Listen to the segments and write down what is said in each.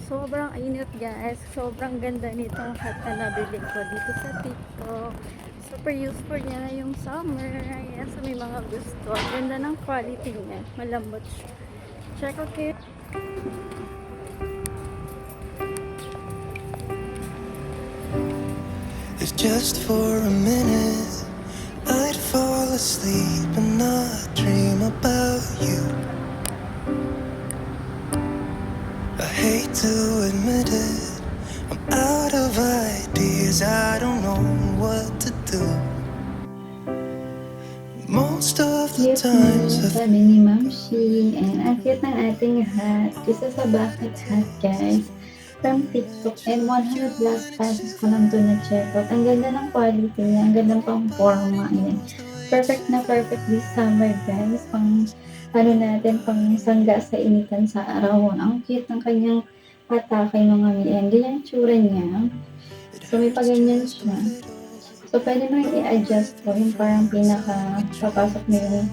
Sobrang init guys. Sobrang ganda nitong hat na nabili ko dito sa TikTok. Super useful niya ngayong summer. Ayan, sa may mga gusto. Ang ganda ng quality niya. Malambot siya. Check okay. If just for a minute I'd fall asleep and not dream about you. I hate to admit it, I'm out of ideas, I don't know what to do. Most of the Cute times na, sabi ni Ma'am Shi. And ang cute ng ating hat. Isa sa bucket hat, guys. From TikTok. And 100 plus pesos ko lang doon na-check out. Ang ganda ng quality niya. Ang ganda pang forma niya. Perfect na perfect this summer, guys. Pang, ano natin, pang sangga sa initan sa araw. Ang cute ng kanyang patakay mga miyan. Ganyan tsura niya. So, may paganyan siya. So, pwede mo yung i-adjust po yung parang papasok mo yung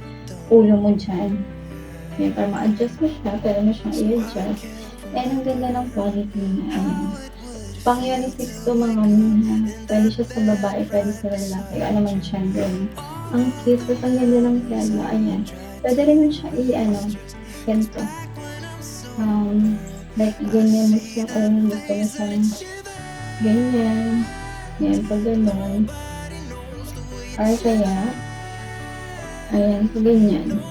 ulo mo dyan. Yan, para ma-adjust mo siya, pwede mo siyang i-adjust. And ang ganda ng quality niya. Pang unisex to mga miha. Pwede siya sa babae, pwede sa lalaki. Ano man siya doon. Ang cute, at ang ganda ng plano. Ayan. Pwede rin mo siya ganito. Like, ganyan mo siya kung gusto mo siyang ganyan. Yan, pag gano'n. Or kaya, ayan, so ganyan.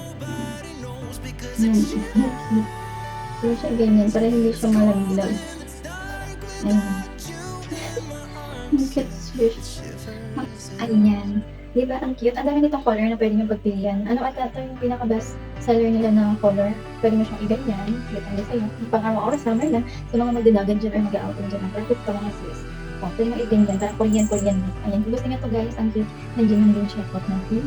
Yan, so siya ganyan, para hindi siya malaglag. Ayan. Ang cute siya. Ayan. Diba, ang cute. Ang dami nitong color na pwede nyo pagpilian. Ano ata ito yung pinaka-best seller nila na color? Pwede mo siyang i-ganyan. Depende sa'yo. Pang-araw-araw, summer na. So, mga magdadagan dyan or mag-outing dyan. Perfect pa mga sis. O, pwede mo i-ganyan. Para Korean. Ayan, kung gusto nyo to guys, ang cute. Nandiyan yung link check out natin.